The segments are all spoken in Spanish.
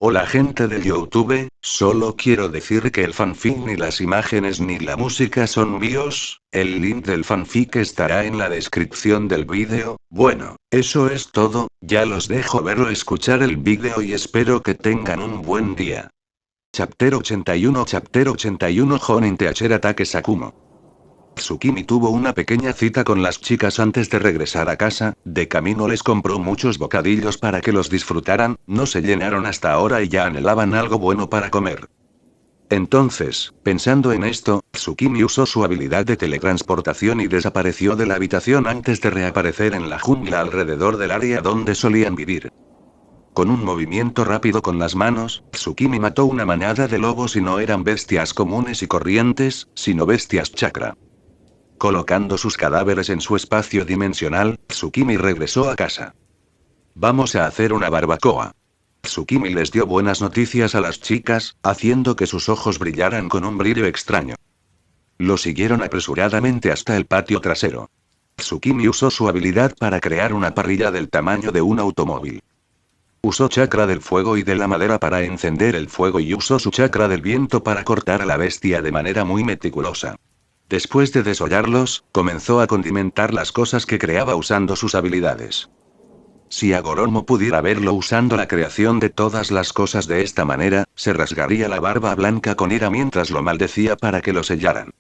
Hola gente de YouTube, solo quiero decir que el fanfic ni las imágenes ni la música son míos, el link del fanfic estará en la descripción del vídeo. Bueno, eso es todo, ya los dejo ver o escuchar el vídeo y espero que tengan un buen día. Chapter 81 Jonin Teacher Ataque Sakumo. Tsukimi tuvo una pequeña cita con las chicas antes de regresar a casa, de camino les compró muchos bocadillos para que los disfrutaran, no se llenaron hasta ahora y ya anhelaban algo bueno para comer. Entonces, pensando en esto, Tsukimi usó su habilidad de teletransportación y desapareció de la habitación antes de reaparecer en la jungla alrededor del área donde solían vivir. Con un movimiento rápido con las manos, Tsukimi mató una manada de lobos y no eran bestias comunes y corrientes, sino bestias chakra. Colocando sus cadáveres en su espacio dimensional, Tsukimi regresó a casa. Vamos a hacer una barbacoa. Tsukimi les dio buenas noticias a las chicas, haciendo que sus ojos brillaran con un brillo extraño. Lo siguieron apresuradamente hasta el patio trasero. Tsukimi usó su habilidad para crear una parrilla del tamaño de un automóvil. Usó chakra del fuego y de la madera para encender el fuego y usó su chakra del viento para cortar a la bestia de manera muy meticulosa. Después de desollarlos, comenzó a condimentar las cosas que creaba usando sus habilidades. Si Agoromo pudiera verlo usando la creación de todas las cosas de esta manera, se rasgaría la barba blanca con ira mientras lo maldecía para que lo sellaran.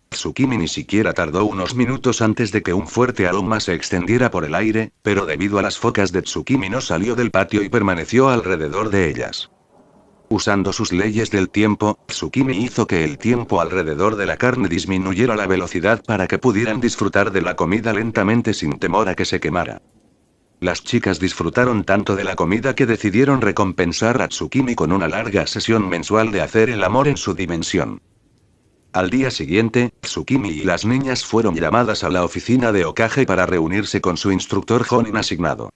Tsukimi ni siquiera tardó unos minutos antes de que un fuerte aroma se extendiera por el aire, pero debido a las focas de Tsukimi no salió del patio y permaneció alrededor de ellas. Usando sus leyes del tiempo, Tsukimi hizo que el tiempo alrededor de la carne disminuyera la velocidad para que pudieran disfrutar de la comida lentamente sin temor a que se quemara. Las chicas disfrutaron tanto de la comida que decidieron recompensar a Tsukimi con una larga sesión mensual de hacer el amor en su dimensión. Al día siguiente, Tsukimi y las niñas fueron llamadas a la oficina de Hokage para reunirse con su instructor Jonin asignado.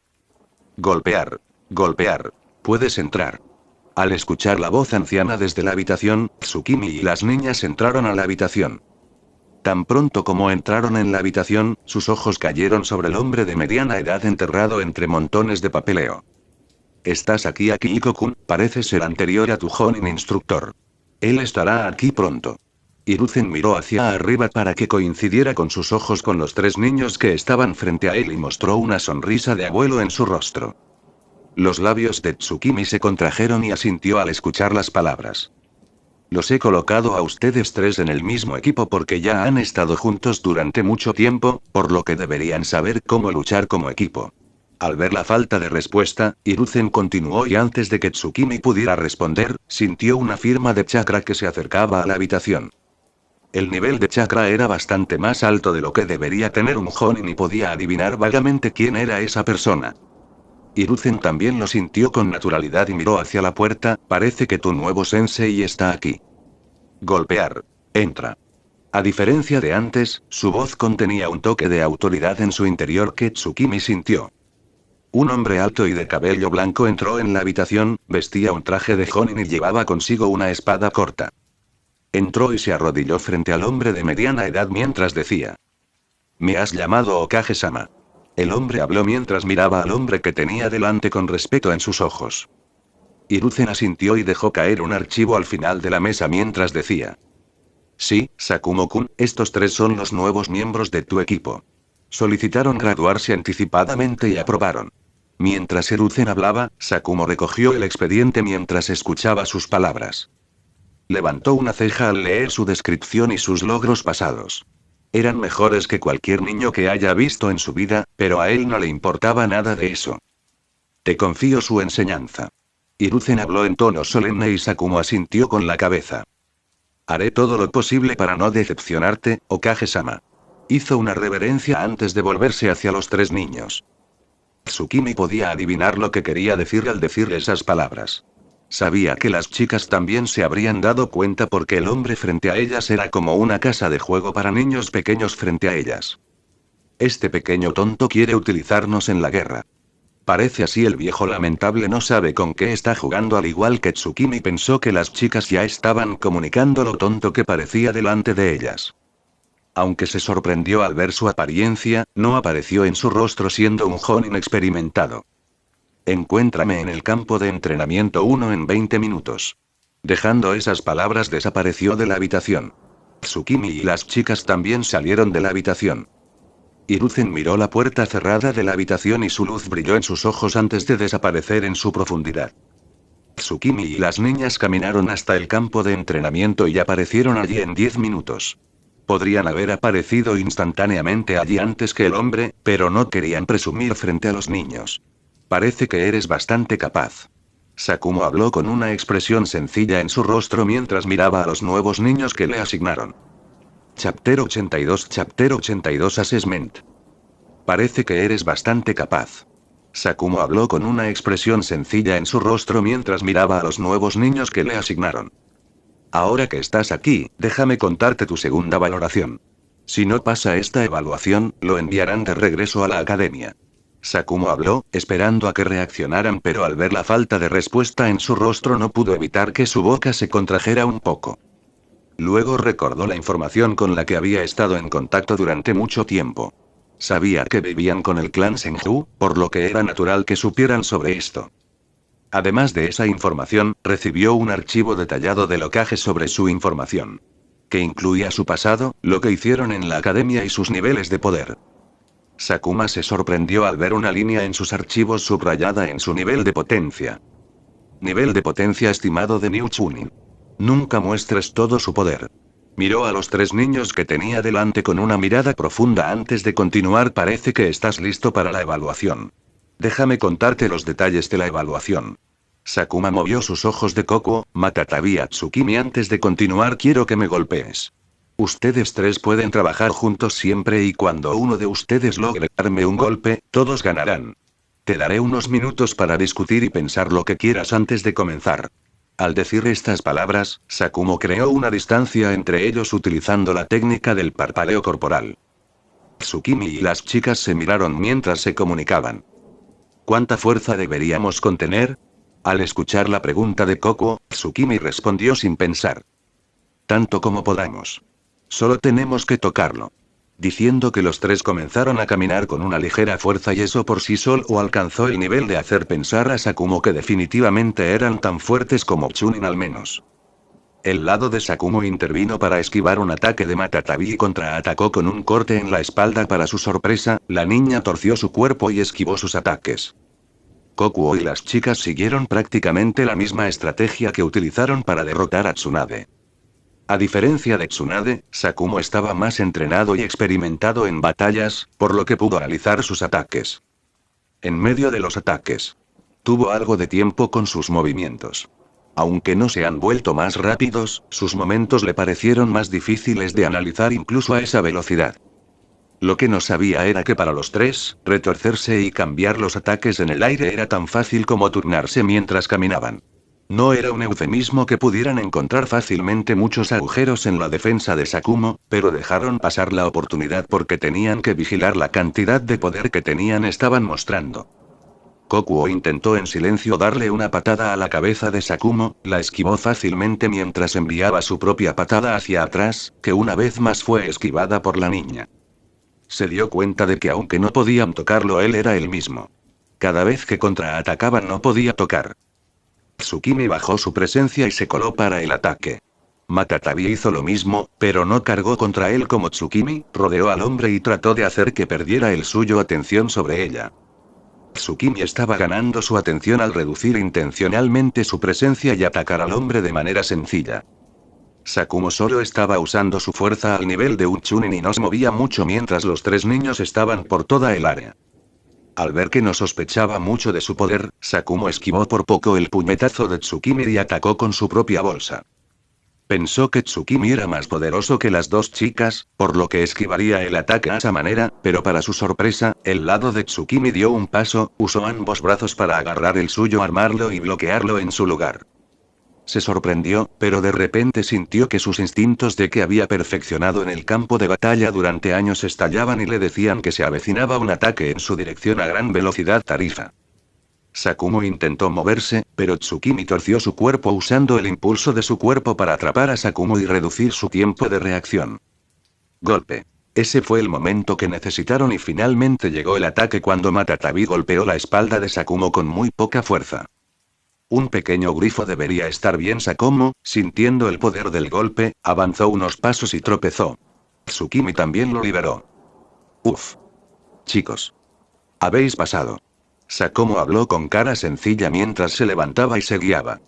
Golpear. Golpear. Puedes entrar. Al escuchar la voz anciana desde la habitación, Tsukimi y las niñas entraron a la habitación. Tan pronto como entraron en la habitación, sus ojos cayeron sobre el hombre de mediana edad enterrado entre montones de papeleo. Estás aquí, Akihiko-kun, parece ser anterior a tu Jonin instructor. Él estará aquí pronto. Hiruzen miró hacia arriba para que coincidiera con sus ojos con los tres niños que estaban frente a él y mostró una sonrisa de abuelo en su rostro. Los labios de Tsukimi se contrajeron y asintió al escuchar las palabras. Los he colocado a ustedes tres en el mismo equipo porque ya han estado juntos durante mucho tiempo, por lo que deberían saber cómo luchar como equipo. Al ver la falta de respuesta, Hiruzen continuó y antes de que Tsukimi pudiera responder, sintió una firma de chakra que se acercaba a la habitación. El nivel de chakra era bastante más alto de lo que debería tener un Jonin y podía adivinar vagamente quién era esa persona. Hiruzen también lo sintió con naturalidad y miró hacia la puerta, parece que tu nuevo sensei está aquí. Golpear. Entra. A diferencia de antes, su voz contenía un toque de autoridad en su interior que Tsukimi sintió. Un hombre alto y de cabello blanco entró en la habitación, vestía un traje de Jonin y llevaba consigo una espada corta. Entró y se arrodilló frente al hombre de mediana edad mientras decía: «Me has llamado Hokage-sama». El hombre habló mientras miraba al hombre que tenía delante con respeto en sus ojos. Hiruzen asintió y dejó caer un archivo al final de la mesa mientras decía: «Sí, Sakumo-kun, estos tres son los nuevos miembros de tu equipo. Solicitaron graduarse anticipadamente y aprobaron». Mientras Hiruzen hablaba, Sakumo recogió el expediente mientras escuchaba sus palabras. Levantó una ceja al leer su descripción y sus logros pasados. Eran mejores que cualquier niño que haya visto en su vida, pero a él no le importaba nada de eso. Te confío su enseñanza. Hiruzen habló en tono solemne y Sakumo asintió con la cabeza. Haré todo lo posible para no decepcionarte, Hokage-sama. Hizo una reverencia antes de volverse hacia los tres niños. Tsukimi podía adivinar lo que quería decir al decir esas palabras. Sabía que las chicas también se habrían dado cuenta porque el hombre frente a ellas era como una casa de juego para niños pequeños frente a ellas. Este pequeño tonto quiere utilizarnos en la guerra. Parece así el viejo lamentable no sabe con qué está jugando, al igual que Tsukimi pensó que las chicas ya estaban comunicando lo tonto que parecía delante de ellas. Aunque se sorprendió al ver su apariencia, no apareció en su rostro siendo un Jonin experimentado. Encuéntrame en el campo de entrenamiento 1 en 20 minutos. Dejando esas palabras desapareció de la habitación. Tsukimi y las chicas también salieron de la habitación. Hiruzen miró la puerta cerrada de la habitación y su luz brilló en sus ojos antes de desaparecer en su profundidad. Tsukimi y las niñas caminaron hasta el campo de entrenamiento y aparecieron allí en 10 minutos. Podrían haber aparecido instantáneamente allí antes que el hombre, pero no querían presumir frente a los niños. Parece que eres bastante capaz. Sakumo habló con una expresión sencilla en su rostro mientras miraba a los nuevos niños que le asignaron. Chapter 82 Assessment. Parece que eres bastante capaz. Sakumo habló con una expresión sencilla en su rostro mientras miraba a los nuevos niños que le asignaron. Ahora que estás aquí, déjame contarte tu segunda valoración. Si no pasa esta evaluación, lo enviarán de regreso a la academia. Sakumo habló, esperando a que reaccionaran, pero al ver la falta de respuesta en su rostro no pudo evitar que su boca se contrajera un poco. Luego recordó la información con la que había estado en contacto durante mucho tiempo. Sabía que vivían con el clan Senju, por lo que era natural que supieran sobre esto. Además de esa información, recibió un archivo detallado de Hokage sobre su información. Que incluía su pasado, lo que hicieron en la academia y sus niveles de poder. Sakuma se sorprendió al ver una línea en sus archivos subrayada en su nivel de potencia. Nivel de potencia estimado de Niu Chunin. Nunca muestres todo su poder. Miró a los tres niños que tenía delante con una mirada profunda antes de continuar. Parece que estás listo para la evaluación. Déjame contarte los detalles de la evaluación. Sakuma movió sus ojos de Kokuo, Matatabi a Tsukimi antes de continuar. Quiero que me golpees. Ustedes tres pueden trabajar juntos siempre y cuando uno de ustedes logre darme un golpe, todos ganarán. Te daré unos minutos para discutir y pensar lo que quieras antes de comenzar. Al decir estas palabras, Sakumo creó una distancia entre ellos utilizando la técnica del parpadeo corporal. Tsukimi y las chicas se miraron mientras se comunicaban. ¿Cuánta fuerza deberíamos contener? Al escuchar la pregunta de Kokuo, Tsukimi respondió sin pensar. Tanto como podamos. Solo tenemos que tocarlo. Diciendo que los tres comenzaron a caminar con una ligera fuerza y eso por sí solo alcanzó el nivel de hacer pensar a Sakumo que definitivamente eran tan fuertes como Chunin al menos. El lado de Sakumo intervino para esquivar un ataque de Matatabi y contraatacó con un corte en la espalda. Para su sorpresa, la niña torció su cuerpo y esquivó sus ataques. Kokuo y las chicas siguieron prácticamente la misma estrategia que utilizaron para derrotar a Tsunade. A diferencia de Tsunade, Sakumo estaba más entrenado y experimentado en batallas, por lo que pudo analizar sus ataques. En medio de los ataques, tuvo algo de tiempo con sus movimientos. Aunque no se han vuelto más rápidos, sus momentos le parecieron más difíciles de analizar incluso a esa velocidad. Lo que no sabía era que para los tres, retorcerse y cambiar los ataques en el aire era tan fácil como turnarse mientras caminaban. No era un eufemismo que pudieran encontrar fácilmente muchos agujeros en la defensa de Sakumo, pero dejaron pasar la oportunidad porque tenían que vigilar la cantidad de poder que tenían estaban mostrando. Kokuo intentó en silencio darle una patada a la cabeza de Sakumo, la esquivó fácilmente mientras enviaba su propia patada hacia atrás, que una vez más fue esquivada por la niña. Se dio cuenta de que aunque no podían tocarlo, él era el mismo. Cada vez que contraatacaban no podía tocar. Tsukimi bajó su presencia y se coló para el ataque. Matatabi hizo lo mismo, pero no cargó contra él como Tsukimi, rodeó al hombre y trató de hacer que perdiera el suyo atención sobre ella. Tsukimi estaba ganando su atención al reducir intencionalmente su presencia y atacar al hombre de manera sencilla. Sakumo solo estaba usando su fuerza al nivel de un chunin y no se movía mucho mientras los tres niños estaban por toda el área. Al ver que no sospechaba mucho de su poder, Sakumo esquivó por poco el puñetazo de Tsukimi y atacó con su propia bolsa. Pensó que Tsukimi era más poderoso que las dos chicas, por lo que esquivaría el ataque a esa manera, pero para su sorpresa, el lado de Tsukimi dio un paso, usó ambos brazos para agarrar el suyo, armarlo y bloquearlo en su lugar. Se sorprendió, pero de repente sintió que sus instintos de que había perfeccionado en el campo de batalla durante años estallaban y le decían que se avecinaba un ataque en su dirección a gran velocidad tarifa. Sakumo intentó moverse, pero Tsukimi torció su cuerpo usando el impulso de su cuerpo para atrapar a Sakumo y reducir su tiempo de reacción. Golpe. Ese fue el momento que necesitaron y finalmente llegó el ataque cuando Matatabi golpeó la espalda de Sakumo con muy poca fuerza. Un pequeño grifo debería estar bien. Sakumo, sintiendo el poder del golpe, avanzó unos pasos y tropezó. Tsukimi también lo liberó. Uf. Chicos. Habéis pasado. Sakumo habló con cara sencilla mientras se levantaba y se guiaba.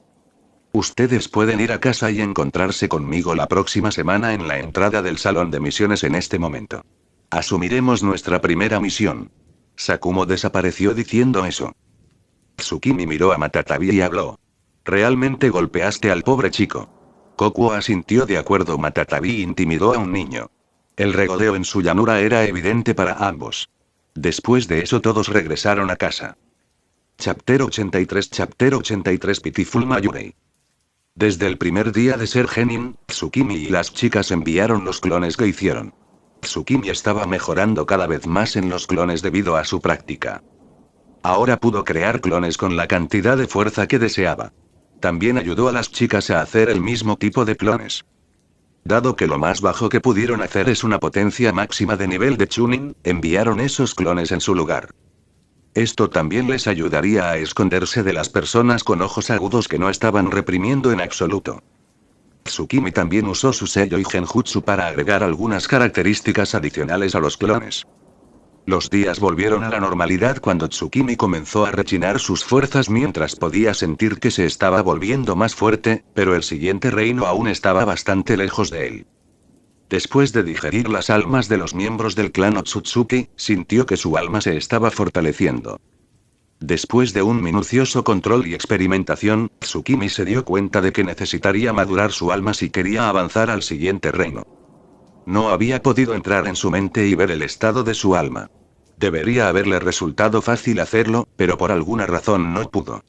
Ustedes pueden ir a casa y encontrarse conmigo la próxima semana en la entrada del salón de misiones en este momento. Asumiremos nuestra primera misión. Sakumo desapareció diciendo eso. Tsukimi miró a Matatabi y habló. ¿Realmente golpeaste al pobre chico? Kokuo asintió de acuerdo. Matatabi intimidó a un niño. El regodeo en su llanura era evidente para ambos. Después de eso todos regresaron a casa. Chapter 83 Pitiful Mayurei. Desde el primer día de ser genin, Tsukimi y las chicas enviaron los clones que hicieron. Tsukimi estaba mejorando cada vez más en los clones debido a su práctica. Ahora pudo crear clones con la cantidad de fuerza que deseaba. También ayudó a las chicas a hacer el mismo tipo de clones. Dado que lo más bajo que pudieron hacer es una potencia máxima de nivel de Chunin, enviaron esos clones en su lugar. Esto también les ayudaría a esconderse de las personas con ojos agudos que no estaban reprimiendo en absoluto. Tsukimi también usó su sello y genjutsu para agregar algunas características adicionales a los clones. Los días volvieron a la normalidad cuando Tsukimi comenzó a rechinar sus fuerzas mientras podía sentir que se estaba volviendo más fuerte, pero el siguiente reino aún estaba bastante lejos de él. Después de digerir las almas de los miembros del clan Otsutsuki, sintió que su alma se estaba fortaleciendo. Después de un minucioso control y experimentación, Tsukimi se dio cuenta de que necesitaría madurar su alma si quería avanzar al siguiente reino. No había podido entrar en su mente y ver el estado de su alma. Debería haberle resultado fácil hacerlo, pero por alguna razón no pudo.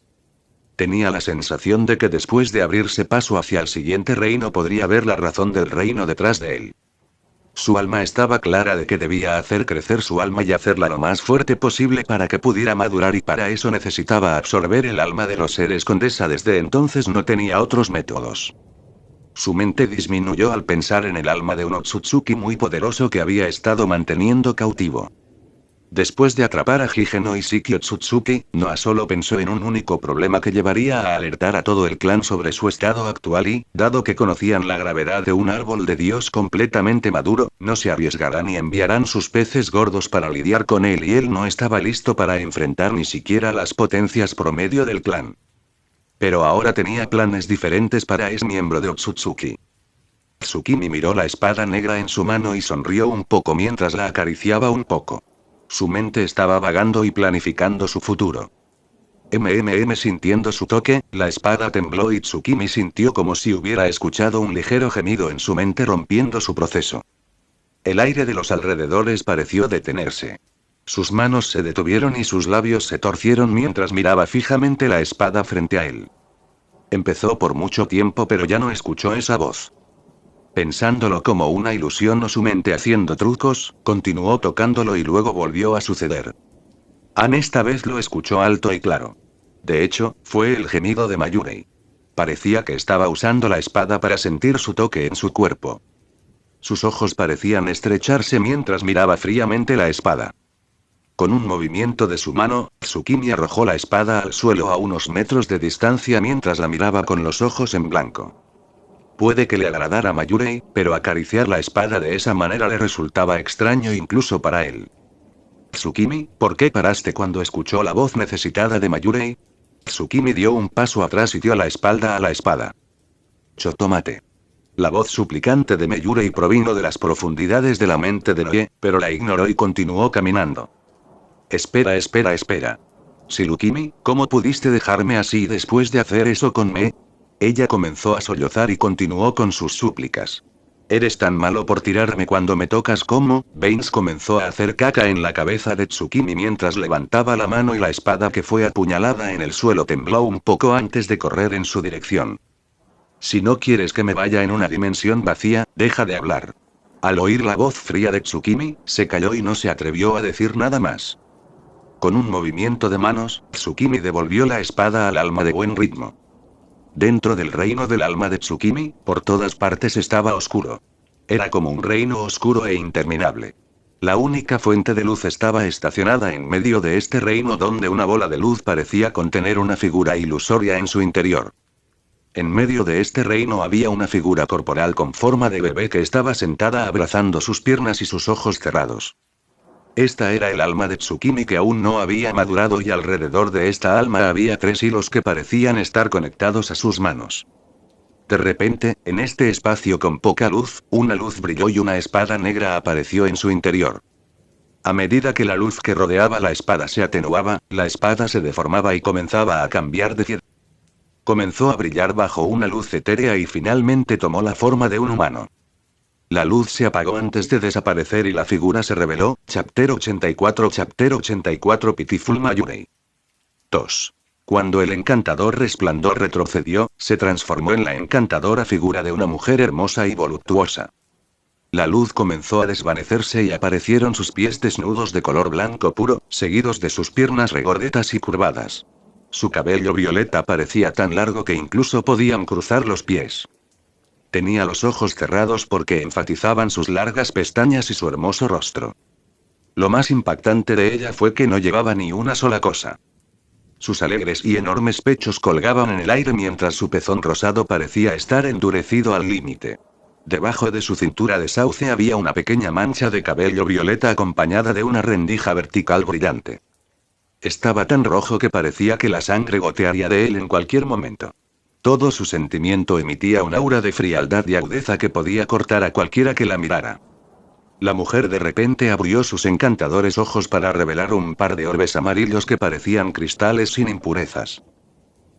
Tenía la sensación de que después de abrirse paso hacia el siguiente reino podría ver la razón del reino detrás de él. Su alma estaba clara de que debía hacer crecer su alma y hacerla lo más fuerte posible para que pudiera madurar y para eso necesitaba absorber el alma de los seres condesa. Desde entonces no tenía otros métodos. Su mente disminuyó al pensar en el alma de un Otsutsuki muy poderoso que había estado manteniendo cautivo. Después de atrapar a Higeno y Shiki Otsutsuki, Noa solo pensó en un único problema que llevaría a alertar a todo el clan sobre su estado actual y, dado que conocían la gravedad de un árbol de Dios completamente maduro, no se arriesgarán y enviarán sus peces gordos para lidiar con él y él no estaba listo para enfrentar ni siquiera las potencias promedio del clan. Pero ahora tenía planes diferentes para ese miembro de Otsutsuki. Tsukimi miró la espada negra en su mano y sonrió un poco mientras la acariciaba un poco. Su mente estaba vagando y planificando su futuro. Sintiendo su toque, la espada tembló y Tsukimi sintió como si hubiera escuchado un ligero gemido en su mente rompiendo su proceso. El aire de los alrededores pareció detenerse. Sus manos se detuvieron y sus labios se torcieron mientras miraba fijamente la espada frente a él. Empezó por mucho tiempo pero ya no escuchó esa voz. Pensándolo como una ilusión o su mente haciendo trucos, continuó tocándolo y luego volvió a suceder. Esta vez lo escuchó alto y claro. De hecho, fue el gemido de Mayurei. Parecía que estaba usando la espada para sentir su toque en su cuerpo. Sus ojos parecían estrecharse mientras miraba fríamente la espada. Con un movimiento de su mano, Tsukimi arrojó la espada al suelo a unos metros de distancia mientras la miraba con los ojos en blanco. Puede que le agradara a Mayurei, pero acariciar la espada de esa manera le resultaba extraño incluso para él. Tsukimi, ¿por qué paraste cuando escuchó la voz necesitada de Mayurei? Tsukimi dio un paso atrás y dio la espalda a la espada. Chotomate. La voz suplicante de Mayurei provino de las profundidades de la mente de Noe, pero la ignoró y continuó caminando. Espera. Shirukimi, ¿cómo pudiste dejarme así después de hacer eso con me? Ella comenzó a sollozar y continuó con sus súplicas. Eres tan malo por tirarme cuando me tocas como, Baines comenzó a hacer caca en la cabeza de Tsukimi mientras levantaba la mano y la espada que fue apuñalada en el suelo tembló un poco antes de correr en su dirección. Si no quieres que me vaya en una dimensión vacía, deja de hablar. Al oír la voz fría de Tsukimi, se calló y no se atrevió a decir nada más. Con un movimiento de manos, Tsukimi devolvió la espada al alma de buen ritmo. Dentro del reino del alma de Tsukimi, por todas partes estaba oscuro. Era como un reino oscuro e interminable. La única fuente de luz estaba estacionada en medio de este reino donde una bola de luz parecía contener una figura ilusoria en su interior. En medio de este reino había una figura corporal con forma de bebé que estaba sentada abrazando sus piernas y sus ojos cerrados. Esta era el alma de Tsukimi que aún no había madurado y alrededor de esta alma había 3 hilos que parecían estar conectados a sus manos. De repente, en este espacio con poca luz, una luz brilló y una espada negra apareció en su interior. A medida que la luz que rodeaba la espada se atenuaba, la espada se deformaba y comenzaba a cambiar de piedra. Comenzó a brillar bajo una luz etérea y finalmente tomó la forma de un humano. La luz se apagó antes de desaparecer y la figura se reveló. Chapter 84 Pitiful Mayurei. 2. Cuando el encantador resplandor retrocedió, se transformó en la encantadora figura de una mujer hermosa y voluptuosa. La luz comenzó a desvanecerse y aparecieron sus pies desnudos de color blanco puro, seguidos de sus piernas regordetas y curvadas. Su cabello violeta parecía tan largo que incluso podían cruzar los pies. Tenía los ojos cerrados porque enfatizaban sus largas pestañas y su hermoso rostro. Lo más impactante de ella fue que no llevaba ni una sola cosa. Sus alegres y enormes pechos colgaban en el aire mientras su pezón rosado parecía estar endurecido al límite. Debajo de su cintura de sauce había una pequeña mancha de cabello violeta acompañada de una rendija vertical brillante. Estaba tan rojo que parecía que la sangre gotearía de él en cualquier momento. Todo su sentimiento emitía un aura de frialdad y agudeza que podía cortar a cualquiera que la mirara. La mujer de repente abrió sus encantadores ojos para revelar un par de orbes amarillos que parecían cristales sin impurezas.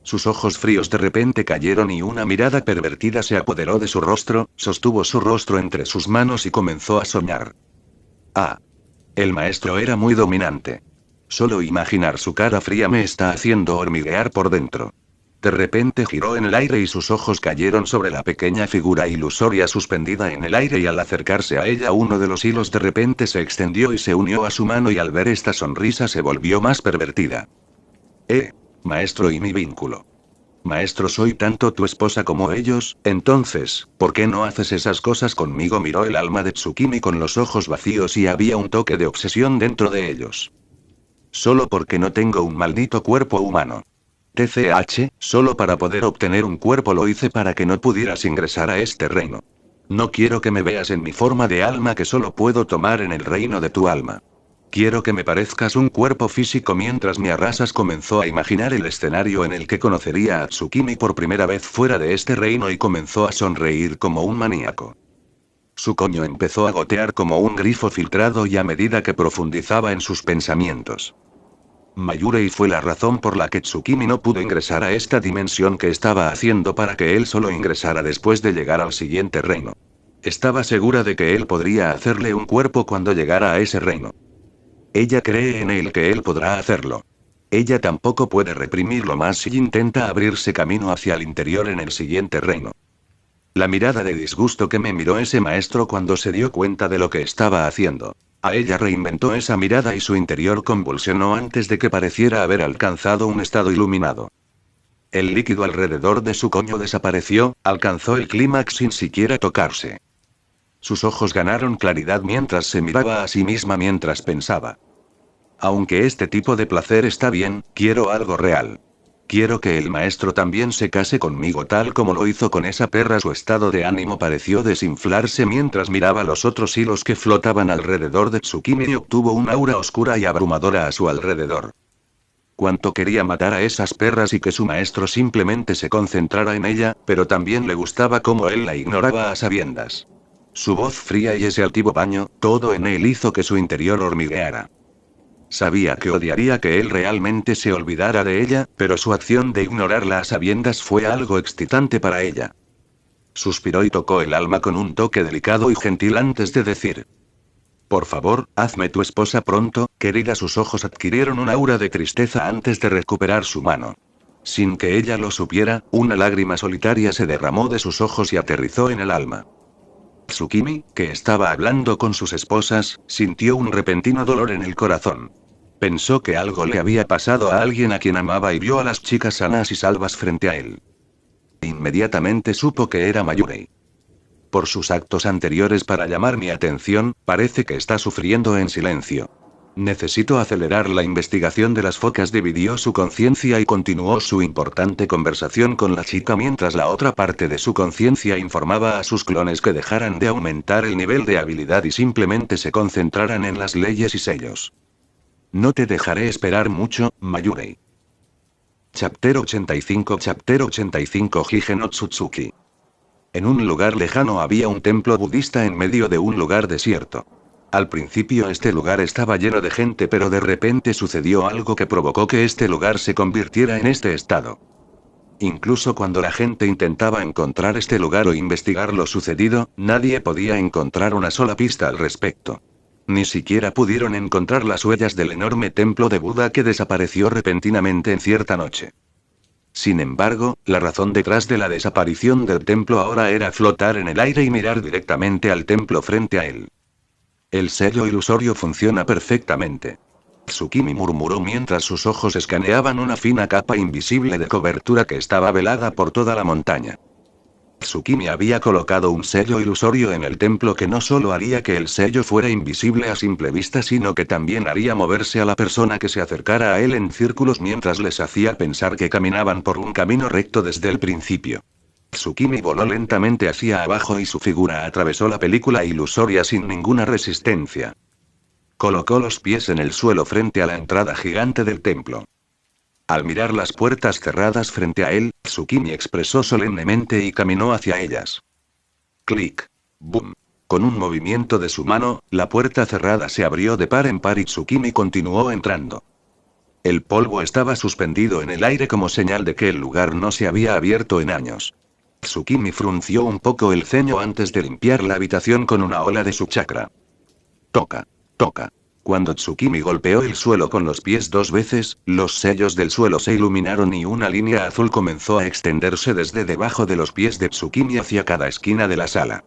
Sus ojos fríos de repente cayeron y una mirada pervertida se apoderó de su rostro, sostuvo su rostro entre sus manos y comenzó a soñar. Ah. El maestro era muy dominante. Solo imaginar su cara fría me está haciendo hormiguear por dentro. De repente giró en el aire y sus ojos cayeron sobre la pequeña figura ilusoria suspendida en el aire y al acercarse a ella uno de los hilos de repente se extendió y se unió a su mano y al ver esta sonrisa se volvió más pervertida. Maestro y mi vínculo. Maestro, soy tanto tu esposa como ellos, entonces, ¿por qué no haces esas cosas conmigo? Miró el alma de Tsukimi con los ojos vacíos y había un toque de obsesión dentro de ellos. Solo porque no tengo un maldito cuerpo humano. TCH, solo para poder obtener un cuerpo lo hice para que no pudieras ingresar a este reino. No quiero que me veas en mi forma de alma que solo puedo tomar en el reino de tu alma. Quiero que me parezcas un cuerpo físico. Mientras mi arrasas comenzó a imaginar el escenario en el que conocería a Tsukimi por primera vez fuera de este reino y comenzó a sonreír como un maníaco. Su coño empezó a gotear como un grifo filtrado y a medida que profundizaba en sus pensamientos. Mayurei fue la razón por la que Tsukimi no pudo ingresar a esta dimensión que estaba haciendo para que él solo ingresara después de llegar al siguiente reino. Estaba segura de que él podría hacerle un cuerpo cuando llegara a ese reino. Ella cree en él que él podrá hacerlo. Ella tampoco puede reprimirlo más si intenta abrirse camino hacia el interior en el siguiente reino. La mirada de disgusto que me miró ese maestro cuando se dio cuenta de lo que estaba haciendo. A ella reinventó esa mirada y su interior convulsionó antes de que pareciera haber alcanzado un estado iluminado. El líquido alrededor de su coño desapareció, alcanzó el clímax sin siquiera tocarse. Sus ojos ganaron claridad mientras se miraba a sí misma mientras pensaba. Aunque este tipo de placer está bien, quiero algo real. Quiero que el maestro también se case conmigo tal como lo hizo con esa perra. Su estado de ánimo pareció desinflarse mientras miraba los otros hilos que flotaban alrededor de Tsukimi y obtuvo un aura oscura y abrumadora a su alrededor. Cuánto quería matar a esas perras y que su maestro simplemente se concentrara en ella, pero también le gustaba cómo él la ignoraba a sabiendas. Su voz fría y ese altivo baño, todo en él hizo que su interior hormigueara. Sabía que odiaría que él realmente se olvidara de ella, pero su acción de ignorarla a sabiendas fue algo excitante para ella. Suspiró y tocó el alma con un toque delicado y gentil antes de decir: por favor, hazme tu esposa pronto, querida. Sus ojos adquirieron un aura de tristeza antes de recuperar su mano. Sin que ella lo supiera, una lágrima solitaria se derramó de sus ojos y aterrizó en el alma. Tsukimi, que estaba hablando con sus esposas, sintió un repentino dolor en el corazón. Pensó que algo le había pasado a alguien a quien amaba y vio a las chicas sanas y salvas frente a él. Inmediatamente supo que era Mayurei. por sus actos anteriores para llamar mi atención, parece que está sufriendo en silencio. Necesito acelerar la investigación de las focas, dividió su conciencia y continuó su importante conversación con la chica mientras la otra parte de su conciencia informaba a sus clones que dejaran de aumentar el nivel de habilidad y simplemente se concentraran en las leyes y sellos. No te dejaré esperar mucho, Mayurei. Chapter 85 Hige no Tsutsuki. En un lugar lejano había un templo budista en medio de un lugar desierto. Al principio este lugar estaba lleno de gente, pero de repente sucedió algo que provocó que este lugar se convirtiera en este estado. Incluso cuando la gente intentaba encontrar este lugar o investigar lo sucedido, nadie podía encontrar una sola pista al respecto. Ni siquiera pudieron encontrar las huellas del enorme templo de Buda que desapareció repentinamente en cierta noche. Sin embargo, la razón detrás de la desaparición del templo ahora era flotar en el aire y mirar directamente al templo frente a él. El sello ilusorio funciona perfectamente. Tsukimi murmuró mientras sus ojos escaneaban una fina capa invisible de cobertura que estaba velada por toda la montaña. Tsukimi había colocado un sello ilusorio en el templo que no solo haría que el sello fuera invisible a simple vista, sino que también haría moverse a la persona que se acercara a él en círculos mientras les hacía pensar que caminaban por un camino recto desde el principio. Tsukimi voló lentamente hacia abajo y su figura atravesó la película ilusoria sin ninguna resistencia. Colocó los pies en el suelo frente a la entrada gigante del templo. Al mirar las puertas cerradas frente a él, Tsukimi expresó solemnemente y caminó hacia ellas. Clic. Boom. Con un movimiento de su mano, la puerta cerrada se abrió de par en par y Tsukimi continuó entrando. El polvo estaba suspendido en el aire como señal de que el lugar no se había abierto en años. Tsukimi frunció un poco el ceño antes de limpiar la habitación con una ola de su chakra. Toca. Toca. Cuando Tsukimi golpeó el suelo con los pies 2 veces, los sellos del suelo se iluminaron y una línea azul comenzó a extenderse desde debajo de los pies de Tsukimi hacia cada esquina de la sala.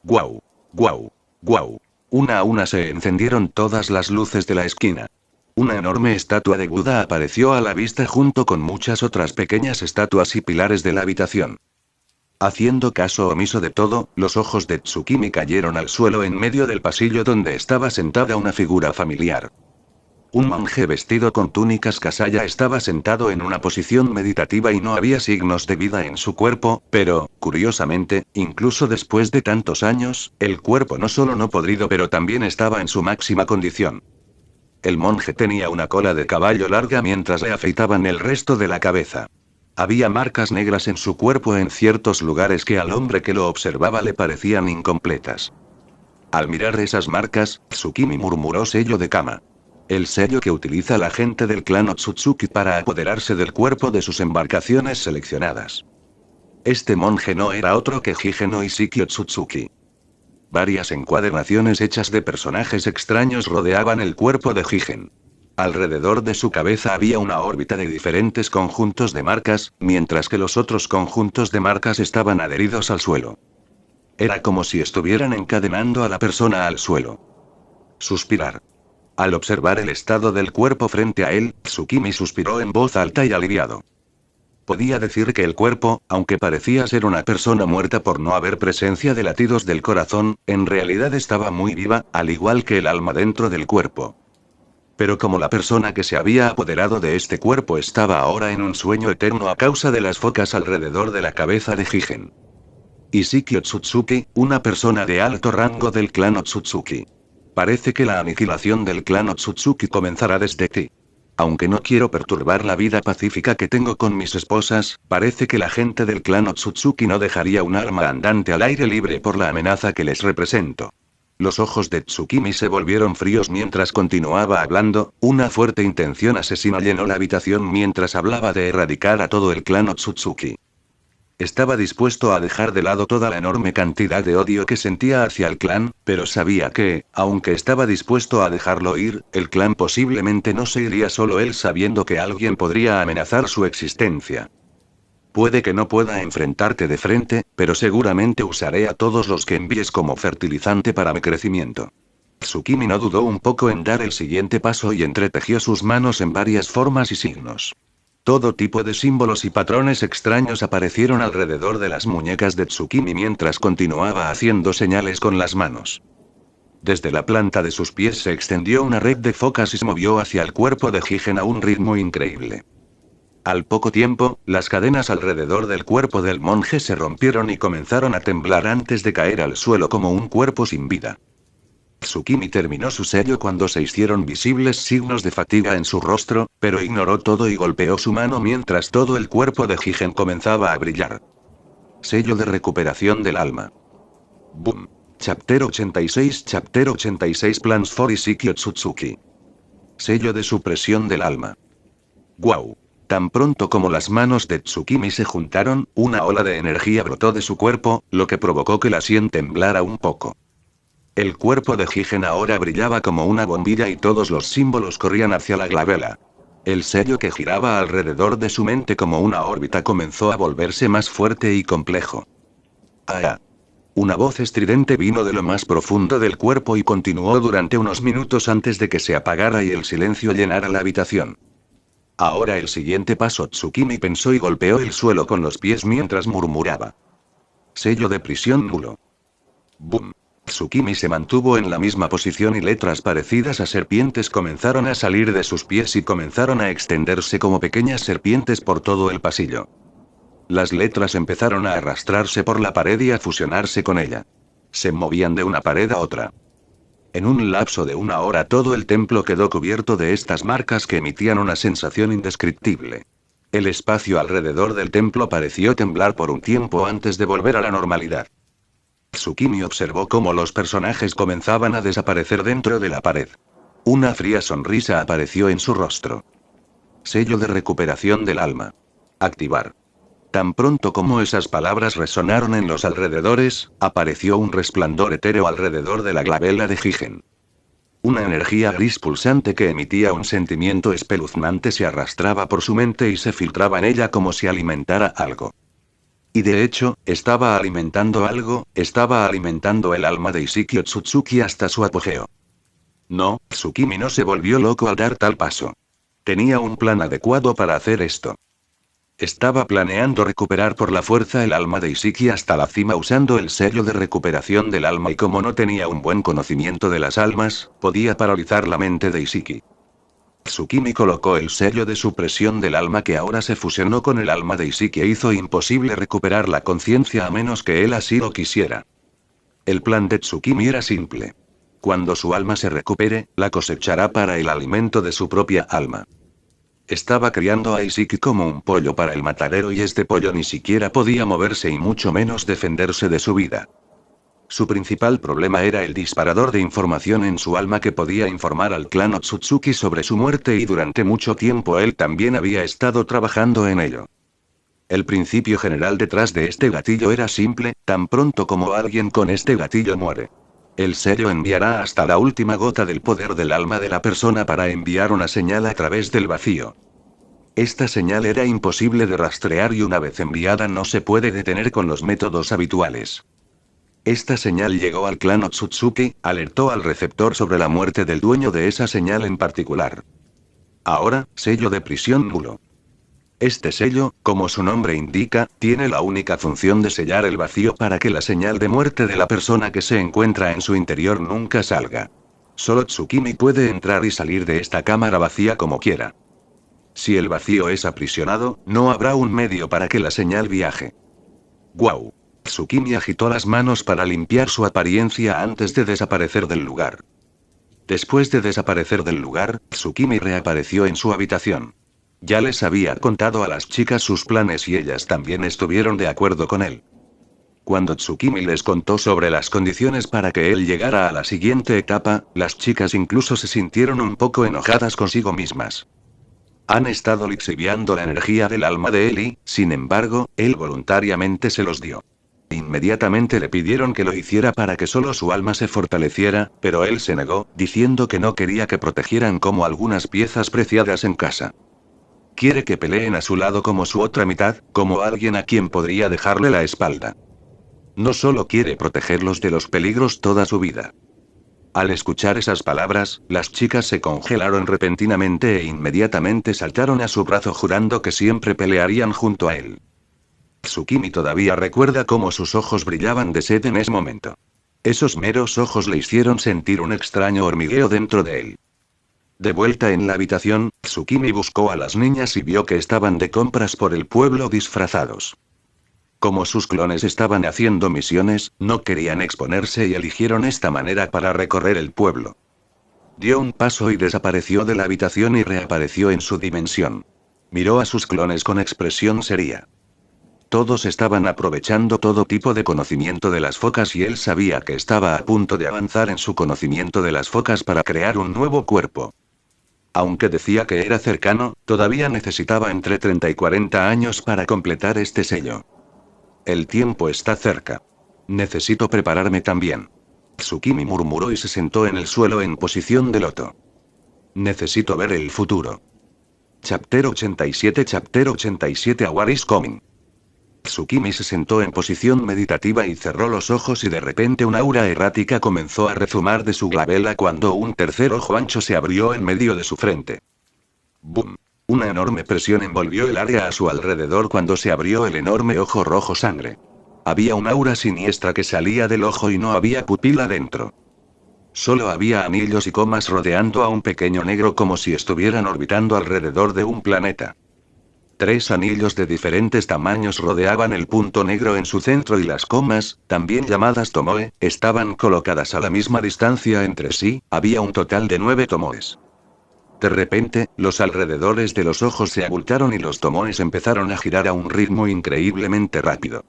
¡Guau! ¡Guau! ¡Guau! Una a una se encendieron todas las luces de la esquina. Una enorme estatua de Buda apareció a la vista junto con muchas otras pequeñas estatuas y pilares de la habitación. Haciendo caso omiso de todo, los ojos de Tsukimi cayeron al suelo en medio del pasillo donde estaba sentada una figura familiar. Un monje vestido con túnicas kasaya estaba sentado en una posición meditativa y no había signos de vida en su cuerpo, pero, curiosamente, incluso después de tantos años, el cuerpo no solo no podrido pero también estaba en su máxima condición. El monje tenía una cola de caballo larga mientras le afeitaban el resto de la cabeza. Había marcas negras en su cuerpo en ciertos lugares que al hombre que lo observaba le parecían incompletas. Al mirar esas marcas, Tsukimi murmuró sello de Kama. El sello que utiliza la gente del clan Otsutsuki para apoderarse del cuerpo de sus embarcaciones seleccionadas. Este monje no era otro que Hige no Isshiki Otsutsuki. Varias encuadernaciones hechas de personajes extraños rodeaban el cuerpo de Higen. Alrededor de su cabeza había una órbita de diferentes conjuntos de marcas, mientras que los otros conjuntos de marcas estaban adheridos al suelo. Era como si estuvieran encadenando a la persona al suelo. Suspirar. Al observar el estado del cuerpo frente a él, Tsukimi suspiró en voz alta y aliviado. Podía decir que el cuerpo, aunque parecía ser una persona muerta por no haber presencia de latidos del corazón, en realidad estaba muy viva, al igual que el alma dentro del cuerpo. Pero como la persona que se había apoderado de este cuerpo estaba ahora en un sueño eterno a causa de las focas alrededor de la cabeza de Higen. Isshiki Otsutsuki, una persona de alto rango del clan Otsutsuki. Parece que la aniquilación del clan Otsutsuki comenzará desde ti. Aunque no quiero perturbar la vida pacífica que tengo con mis esposas, parece que la gente del clan Otsutsuki no dejaría un arma andante al aire libre por la amenaza que les represento. Los ojos de Tsukimi se volvieron fríos mientras continuaba hablando, una fuerte intención asesina llenó la habitación mientras hablaba de erradicar a todo el clan Otsutsuki. Estaba dispuesto a dejar de lado toda la enorme cantidad de odio que sentía hacia el clan, pero sabía que, aunque estaba dispuesto a dejarlo ir, el clan posiblemente no se iría solo él sabiendo que alguien podría amenazar su existencia. Puede que no pueda enfrentarte de frente, pero seguramente usaré a todos los que envíes como fertilizante para mi crecimiento. Tsukimi no dudó un poco en dar el siguiente paso y entretejió sus manos en varias formas y signos. Todo tipo de símbolos y patrones extraños aparecieron alrededor de las muñecas de Tsukimi mientras continuaba haciendo señales con las manos. Desde la planta de sus pies se extendió una red de focas y se movió hacia el cuerpo de Jigen a un ritmo increíble. Al poco tiempo, las cadenas alrededor del cuerpo del monje se rompieron y comenzaron a temblar antes de caer al suelo como un cuerpo sin vida. Tsukimi terminó su sello cuando se hicieron visibles signos de fatiga en su rostro, pero ignoró todo y golpeó su mano mientras todo el cuerpo de Jigen comenzaba a brillar. Sello de recuperación del alma. Boom. Chapter 86 Plans for Isiki Otsutsuki. Sello de supresión del alma. Wow. Tan pronto como las manos de Tsukimi se juntaron, una ola de energía brotó de su cuerpo, lo que provocó que la sien temblara un poco. El cuerpo de Jigen ahora brillaba como una bombilla y todos los símbolos corrían hacia la glabela. El sello que giraba alrededor de su mente como una órbita comenzó a volverse más fuerte y complejo. ¡Ah! Una voz estridente vino de lo más profundo del cuerpo y continuó durante unos minutos antes de que se apagara y el silencio llenara la habitación. Ahora el siguiente paso, Tsukimi pensó y golpeó el suelo con los pies mientras murmuraba. Sello de prisión nulo. Boom. Tsukimi se mantuvo en la misma posición y letras parecidas a serpientes comenzaron a salir de sus pies y comenzaron a extenderse como pequeñas serpientes por todo el pasillo. Las letras empezaron a arrastrarse por la pared y a fusionarse con ella. Se movían de una pared a otra. En un lapso de una hora todo el templo quedó cubierto de estas marcas que emitían una sensación indescriptible. El espacio alrededor del templo pareció temblar por un tiempo antes de volver a la normalidad. Tsukimi observó cómo los personajes comenzaban a desaparecer dentro de la pared. Una fría sonrisa apareció en su rostro. Sello de recuperación del alma. Activar. Tan pronto como esas palabras resonaron en los alrededores, apareció un resplandor etéreo alrededor de la glabela de Jigen. Una energía gris pulsante que emitía un sentimiento espeluznante se arrastraba por su mente y se filtraba en ella como si alimentara algo. Y de hecho, estaba alimentando algo, estaba alimentando el alma de Isiki Otsutsuki hasta su apogeo. No, Tsukimi no se volvió loco al dar tal paso. Tenía un plan adecuado para hacer esto. Estaba planeando recuperar por la fuerza el alma de Isiki hasta la cima usando el sello de recuperación del alma y como no tenía un buen conocimiento de las almas, podía paralizar la mente de Isiki. Tsukimi colocó el sello de supresión del alma que ahora se fusionó con el alma de Isiki e hizo imposible recuperar la conciencia a menos que él así lo quisiera. El plan de Tsukimi era simple. Cuando su alma se recupere, la cosechará para el alimento de su propia alma. Estaba criando a Isiki como un pollo para el matadero y este pollo ni siquiera podía moverse y mucho menos defenderse de su vida. Su principal problema era el disparador de información en su alma que podía informar al clan Otsutsuki sobre su muerte y durante mucho tiempo él también había estado trabajando en ello. El principio general detrás de este gatillo era simple, tan pronto como alguien con este gatillo muere. El sello enviará hasta la última gota del poder del alma de la persona para enviar una señal a través del vacío. Esta señal era imposible de rastrear y una vez enviada no se puede detener con los métodos habituales. Esta señal llegó al clan Otsutsuki, alertó al receptor sobre la muerte del dueño de esa señal en particular. Ahora, sello de prisión nulo. Este sello, como su nombre indica, tiene la única función de sellar el vacío para que la señal de muerte de la persona que se encuentra en su interior nunca salga. Solo Tsukimi puede entrar y salir de esta cámara vacía como quiera. Si el vacío es aprisionado, no habrá un medio para que la señal viaje. ¡Guau! Tsukimi agitó las manos para limpiar su apariencia antes de desaparecer del lugar. Después de desaparecer del lugar, Tsukimi reapareció en su habitación. Ya les había contado a las chicas sus planes y ellas también estuvieron de acuerdo con él. Cuando Tsukimi les contó sobre las condiciones para que él llegara a la siguiente etapa, las chicas incluso se sintieron un poco enojadas consigo mismas. Han estado lixiviando la energía del alma de él y, sin embargo, él voluntariamente se los dio. Inmediatamente le pidieron que lo hiciera para que solo su alma se fortaleciera, pero él se negó, diciendo que no quería que protegieran como algunas piezas preciadas en casa. Quiere que peleen a su lado como su otra mitad, como alguien a quien podría dejarle la espalda. No solo quiere protegerlos de los peligros toda su vida. Al escuchar esas palabras, las chicas se congelaron repentinamente e inmediatamente saltaron a su brazo jurando que siempre pelearían junto a él. Tsukimi todavía recuerda cómo sus ojos brillaban de sed en ese momento. Esos meros ojos le hicieron sentir un extraño hormigueo dentro de él. De vuelta en la habitación, Tsukimi buscó a las niñas y vio que estaban de compras por el pueblo disfrazados. Como sus clones estaban haciendo misiones, no querían exponerse y eligieron esta manera para recorrer el pueblo. Dio un paso y desapareció de la habitación y reapareció en su dimensión. Miró a sus clones con expresión seria. Todos estaban aprovechando todo tipo de conocimiento de las focas y él sabía que estaba a punto de avanzar en su conocimiento de las focas para crear un nuevo cuerpo. Aunque decía que era cercano, todavía necesitaba entre 30 y 40 años para completar este sello. El tiempo está cerca. Necesito prepararme también. Tsukimi murmuró y se sentó en el suelo en posición de loto. Necesito ver el futuro. Chapter 87 A War is Coming. Tsukimi se sentó en posición meditativa y cerró los ojos y de repente una aura errática comenzó a rezumar de su glabela cuando un tercer ojo ancho se abrió en medio de su frente. ¡Bum! Una enorme presión envolvió el área a su alrededor cuando se abrió el enorme ojo rojo sangre. Había un aura siniestra que salía del ojo y no había pupila dentro. Solo había anillos y comas rodeando a un pequeño negro como si estuvieran orbitando alrededor de un planeta. 3 anillos de diferentes tamaños rodeaban el punto negro en su centro y las comas, también llamadas tomoe, estaban colocadas a la misma distancia entre sí, había un total de 9 tomoes. De repente, los alrededores de los ojos se abultaron y los tomoes empezaron a girar a un ritmo increíblemente rápido.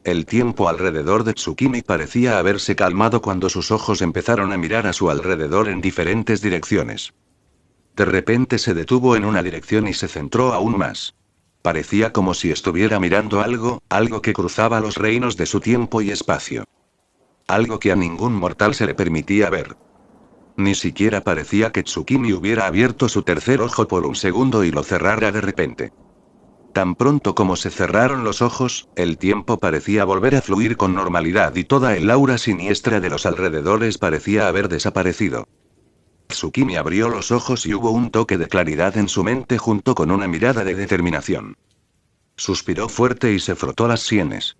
El tiempo alrededor de Tsukimi parecía haberse calmado cuando sus ojos empezaron a mirar a su alrededor en diferentes direcciones. De repente se detuvo en una dirección y se centró aún más. Parecía como si estuviera mirando algo que cruzaba los reinos de su tiempo y espacio. Algo que a ningún mortal se le permitía ver. Ni siquiera parecía que Tsukimi hubiera abierto su tercer ojo por un segundo y lo cerrara de repente. Tan pronto como se cerraron los ojos, el tiempo parecía volver a fluir con normalidad y toda el aura siniestra de los alrededores parecía haber desaparecido. Tsukimi abrió los ojos y hubo un toque de claridad en su mente junto con una mirada de determinación. Suspiró fuerte y se frotó las sienes.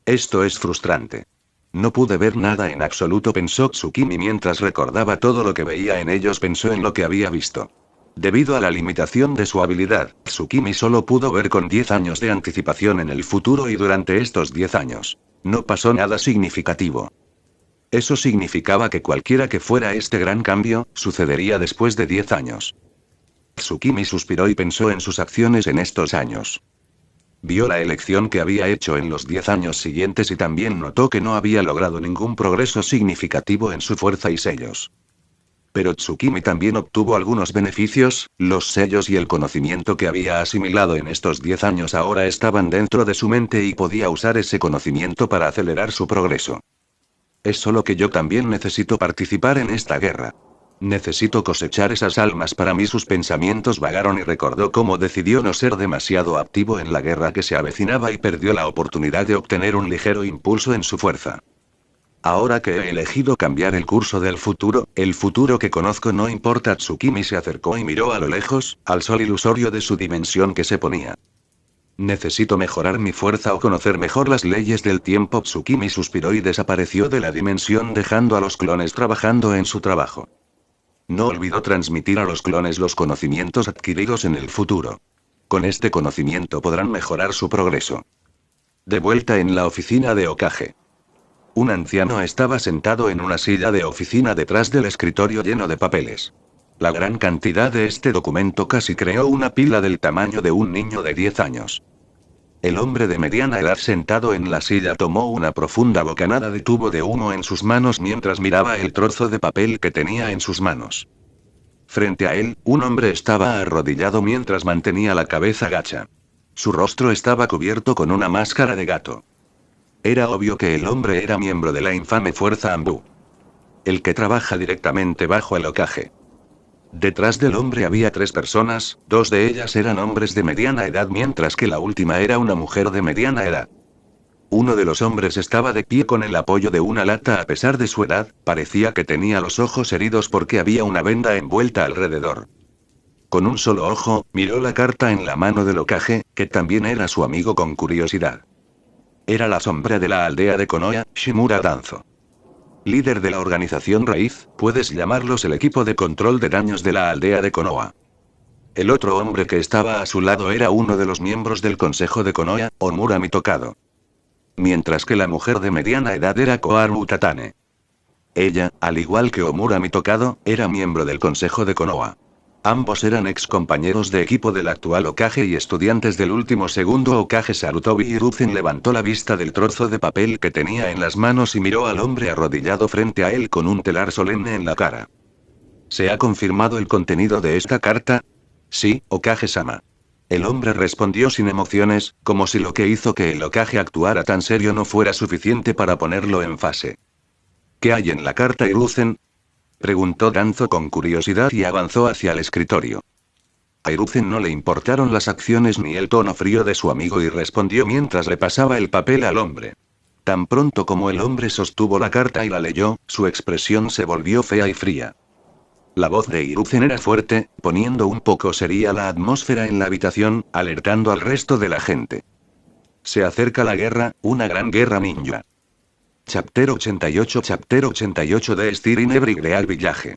Esto es frustrante. No pude ver nada en absoluto, pensó Tsukimi mientras recordaba todo lo que veía en ellos, pensó en lo que había visto. Debido a la limitación de su habilidad, Tsukimi solo pudo ver con 10 años de anticipación en el futuro y durante estos 10 años, no pasó nada significativo. Eso significaba que cualquiera que fuera este gran cambio, sucedería después de 10 años. Tsukimi suspiró y pensó en sus acciones en estos años. Vio la elección que había hecho en los 10 años siguientes y también notó que no había logrado ningún progreso significativo en su fuerza y sellos. Pero Tsukimi también obtuvo algunos beneficios, los sellos y el conocimiento que había asimilado en estos 10 años ahora estaban dentro de su mente y podía usar ese conocimiento para acelerar su progreso. Es solo que yo también necesito participar en esta guerra. Necesito cosechar esas almas para mí. Sus pensamientos vagaron y recordó cómo decidió no ser demasiado activo en la guerra que se avecinaba y perdió la oportunidad de obtener un ligero impulso en su fuerza. Ahora que he elegido cambiar el curso del futuro, el futuro que conozco no importa. Tsukimi se acercó y miró a lo lejos, al sol ilusorio de su dimensión que se ponía. Necesito mejorar mi fuerza o conocer mejor las leyes del tiempo. Tsukimi suspiró y desapareció de la dimensión dejando a los clones trabajando en su trabajo. No olvidó transmitir a los clones los conocimientos adquiridos en el futuro. Con este conocimiento podrán mejorar su progreso. De vuelta en la oficina de Hokage. Un anciano estaba sentado en una silla de oficina detrás del escritorio lleno de papeles. La gran cantidad de este documento casi creó una pila del tamaño de un niño de 10 años. El hombre de mediana edad sentado en la silla tomó una profunda bocanada de tubo de humo en sus manos mientras miraba el trozo de papel que tenía en sus manos. Frente a él, un hombre estaba arrodillado mientras mantenía la cabeza gacha. Su rostro estaba cubierto con una máscara de gato. Era obvio que el hombre era miembro de la infame Fuerza Anbu. El que trabaja directamente bajo el Hokage. Detrás del hombre había 3 personas, 2 de ellas eran hombres de mediana edad mientras que la última era una mujer de mediana edad. Uno de los hombres estaba de pie con el apoyo de una lata a pesar de su edad, parecía que tenía los ojos heridos porque había una venda envuelta alrededor. Con un solo ojo, miró la carta en la mano del Hokage, que también era su amigo con curiosidad. Era la sombra de la aldea de Konoha, Shimura Danzo. Líder de la organización raíz, puedes llamarlos el equipo de control de daños de la aldea de Konoha. El otro hombre que estaba a su lado era uno de los miembros del consejo de Konoha, Omura Mitokado. Mientras que la mujer de mediana edad era Koharu Utatane. Ella, al igual que Omura Mitokado, era miembro del consejo de Konoha. Ambos eran ex compañeros de equipo del actual Hokage y estudiantes del último segundo Hokage. Sarutobi Hiruzen levantó la vista del trozo de papel que tenía en las manos y miró al hombre arrodillado frente a él con un telar solemne en la cara. ¿Se ha confirmado el contenido de esta carta? Sí, Hokage-sama. El hombre respondió sin emociones, como si lo que hizo que el Hokage actuara tan serio no fuera suficiente para ponerlo en fase. ¿Qué hay en la carta, Hiruzen?, preguntó Danzo con curiosidad y avanzó hacia el escritorio. A Hiruzen no le importaron las acciones ni el tono frío de su amigo y respondió mientras le pasaba el papel al hombre. Tan pronto como el hombre sostuvo la carta y la leyó, su expresión se volvió fea y fría. La voz de Hiruzen era fuerte, poniendo un poco seria la atmósfera en la habitación, alertando al resto de la gente. Se acerca la guerra, una gran guerra ninja. Chapter 88 de Steering Every Great Village.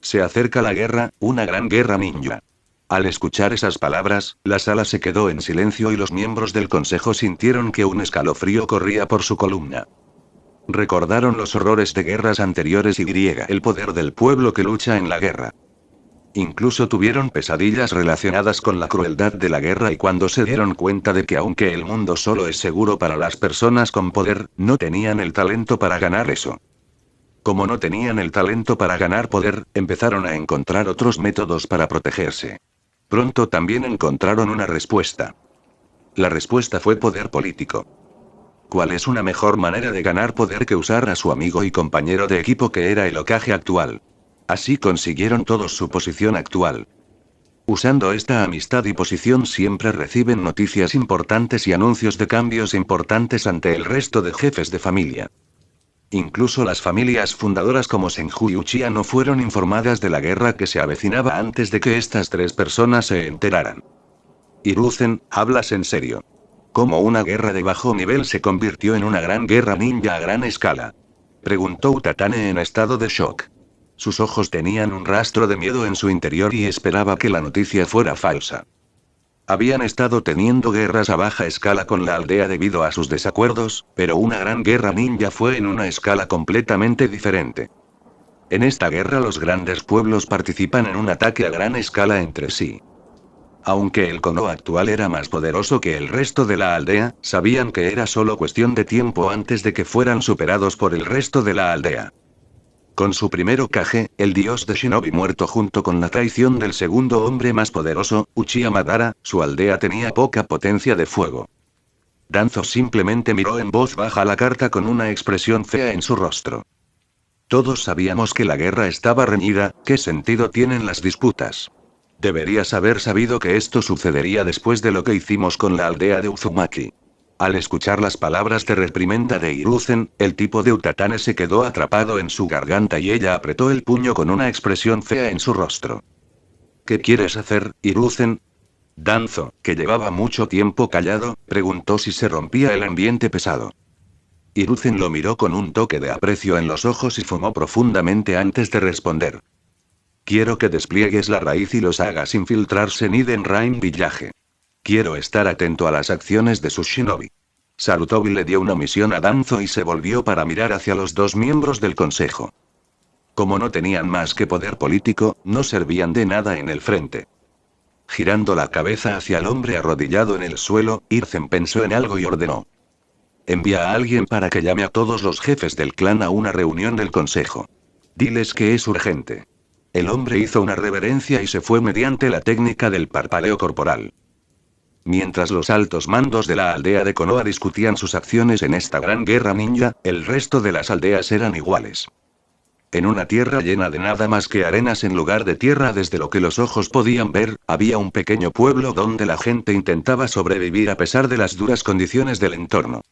Se acerca la guerra, una gran guerra ninja. Al escuchar esas palabras, la sala se quedó en silencio y los miembros del consejo sintieron que un escalofrío corría por su columna. Recordaron los horrores de guerras anteriores y el poder del pueblo que lucha en la guerra. Incluso tuvieron pesadillas relacionadas con la crueldad de la guerra y cuando se dieron cuenta de que aunque el mundo solo es seguro para las personas con poder, no tenían el talento para ganar eso. Como no tenían el talento para ganar poder, empezaron a encontrar otros métodos para protegerse. Pronto también encontraron una respuesta. La respuesta fue poder político. ¿Cuál es una mejor manera de ganar poder que usar a su amigo y compañero de equipo que era el Hokage actual? Así consiguieron todos su posición actual. Usando esta amistad y posición siempre reciben noticias importantes y anuncios de cambios importantes ante el resto de jefes de familia. Incluso las familias fundadoras como Senju y Uchiha no fueron informadas de la guerra que se avecinaba antes de que estas tres personas se enteraran. Hiruzen, ¿hablas en serio? ¿Cómo una guerra de bajo nivel se convirtió en una gran guerra ninja a gran escala? Preguntó Utatane en estado de shock. Sus ojos tenían un rastro de miedo en su interior y esperaba que la noticia fuera falsa. Habían estado teniendo guerras a baja escala con la aldea debido a sus desacuerdos, pero una gran guerra ninja fue en una escala completamente diferente. En esta guerra los grandes pueblos participan en un ataque a gran escala entre sí. Aunque el Konoha actual era más poderoso que el resto de la aldea, sabían que era solo cuestión de tiempo antes de que fueran superados por el resto de la aldea. Con su primer Hokage, el dios de Shinobi muerto junto con la traición del segundo hombre más poderoso, Uchiha Madara, su aldea tenía poca potencia de fuego. Danzo simplemente miró en voz baja la carta con una expresión fea en su rostro. Todos sabíamos que la guerra estaba reñida, ¿qué sentido tienen las disputas? Deberías haber sabido que esto sucedería después de lo que hicimos con la aldea de Uzumaki. Al escuchar las palabras de reprimenda de Hiruzen, el tipo de Utatane se quedó atrapado en su garganta y ella apretó el puño con una expresión fea en su rostro. ¿Qué quieres hacer, Hiruzen? Danzo, que llevaba mucho tiempo callado, preguntó si se rompía el ambiente pesado. Hiruzen lo miró con un toque de aprecio en los ojos y fumó profundamente antes de responder. Quiero que despliegues la raíz y los hagas infiltrarse en Eden Rain Village. Quiero estar atento a las acciones de sus shinobi. Sarutobi le dio una misión a Danzo y se volvió para mirar hacia los dos miembros del consejo. Como no tenían más que poder político, no servían de nada en el frente. Girando la cabeza hacia el hombre arrodillado en el suelo, Hiruzen pensó en algo y ordenó. Envía a alguien para que llame a todos los jefes del clan a una reunión del consejo. Diles que es urgente. El hombre hizo una reverencia y se fue mediante la técnica del parpadeo corporal. Mientras los altos mandos de la aldea de Konoha discutían sus acciones en esta gran guerra ninja, el resto de las aldeas eran iguales. En una tierra llena de nada más que arenas en lugar de tierra desde lo que los ojos podían ver, había un pequeño pueblo donde la gente intentaba sobrevivir a pesar de las duras condiciones del entorno.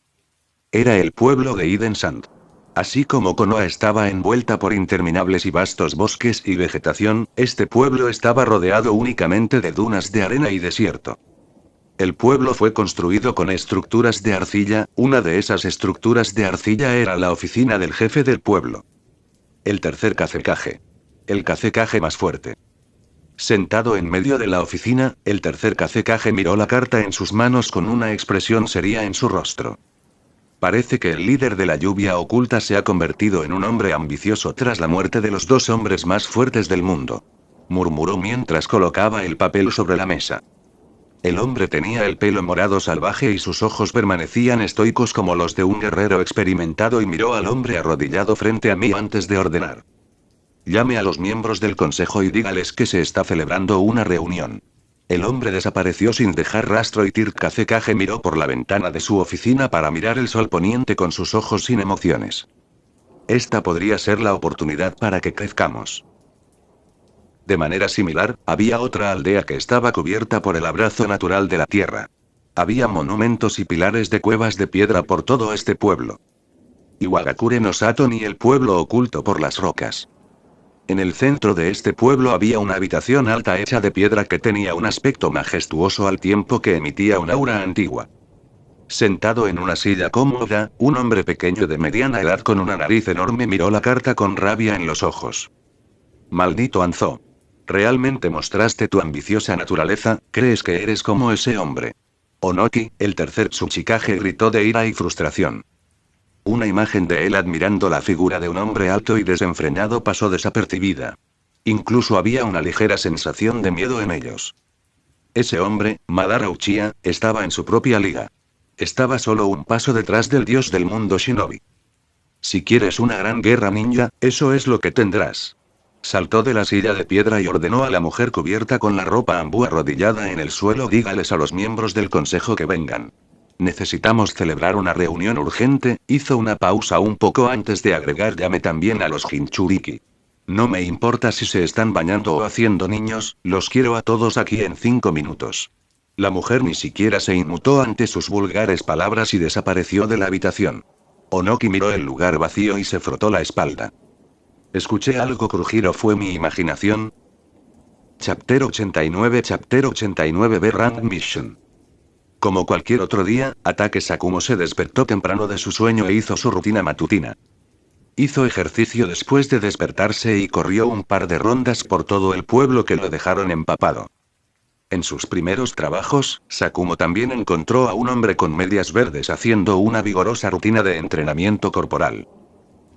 Era el pueblo de Eden Sand. Así como Konoha estaba envuelta por interminables y vastos bosques y vegetación, este pueblo estaba rodeado únicamente de dunas de arena y desierto. El pueblo fue construido con estructuras de arcilla, una de esas estructuras de arcilla era la oficina del jefe del pueblo. El tercer Kazekage. El Kazekage más fuerte. Sentado en medio de la oficina, el tercer Kazekage miró la carta en sus manos con una expresión seria en su rostro. Parece que el líder de la lluvia oculta se ha convertido en un hombre ambicioso tras la muerte de los dos hombres más fuertes del mundo. Murmuró mientras colocaba el papel sobre la mesa. El hombre tenía el pelo morado salvaje y sus ojos permanecían estoicos como los de un guerrero experimentado y miró al hombre arrodillado frente a mí antes de ordenar. Llame a los miembros del consejo y dígales que se está celebrando una reunión. El hombre desapareció sin dejar rastro y Tir Kazekage miró por la ventana de su oficina para mirar el sol poniente con sus ojos sin emociones. Esta podría ser la oportunidad para que crezcamos. De manera similar, había otra aldea que estaba cubierta por el abrazo natural de la tierra. Había monumentos y pilares de cuevas de piedra por todo este pueblo. Iwagakure no Sato ni el pueblo oculto por las rocas. En el centro de este pueblo había una habitación alta hecha de piedra que tenía un aspecto majestuoso al tiempo que emitía un aura antigua. Sentado en una silla cómoda, un hombre pequeño de mediana edad con una nariz enorme miró la carta con rabia en los ojos. Maldito Anzo. ¿Realmente mostraste tu ambiciosa naturaleza? ¿Crees que eres como ese hombre? Onoki, el tercer Tsuchikage, gritó de ira y frustración. Una imagen de él admirando la figura de un hombre alto y desenfrenado pasó desapercibida. Incluso había una ligera sensación de miedo en ellos. Ese hombre, Madara Uchiha, estaba en su propia liga. Estaba solo un paso detrás del dios del mundo Shinobi. Si quieres una gran guerra ninja, eso es lo que tendrás. Saltó de la silla de piedra y ordenó a la mujer cubierta con la ropa ambú arrodillada en el suelo: dígales a los miembros del consejo que vengan. Necesitamos celebrar una reunión urgente. Hizo una pausa un poco antes de agregar: llame también a los Jinchuriki. No me importa si se están bañando o haciendo niños, los quiero a todos aquí en 5 minutos. La mujer ni siquiera se inmutó ante sus vulgares palabras y desapareció de la habitación. Onoki miró el lugar vacío y se frotó la espalda. ¿Escuché algo crujir o fue mi imaginación? Chapter 89 B-Rank Mission. Como cualquier otro día, Atake Sakumo se despertó temprano de su sueño e hizo su rutina matutina. Hizo ejercicio después de despertarse y corrió un par de rondas por todo el pueblo que lo dejaron empapado. En sus primeros trabajos, Sakumo también encontró a un hombre con medias verdes haciendo una vigorosa rutina de entrenamiento corporal.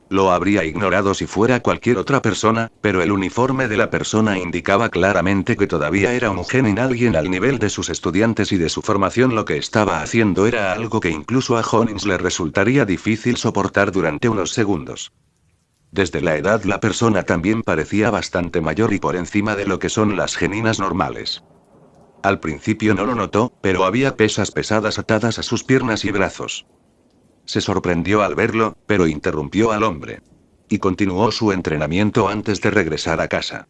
Lo habría ignorado si fuera cualquier otra persona, pero el uniforme de la persona indicaba claramente que todavía era un genin, alguien al nivel de sus estudiantes y de su formación. Lo que estaba haciendo era algo que incluso a Honins le resultaría difícil soportar durante unos segundos. Desde la edad la persona también parecía bastante mayor y por encima de lo que son las geninas normales. Al principio no lo notó, pero había pesas pesadas atadas a sus piernas y brazos. Se sorprendió al verlo, pero interrumpió al hombre. Y continuó su entrenamiento antes de regresar a casa.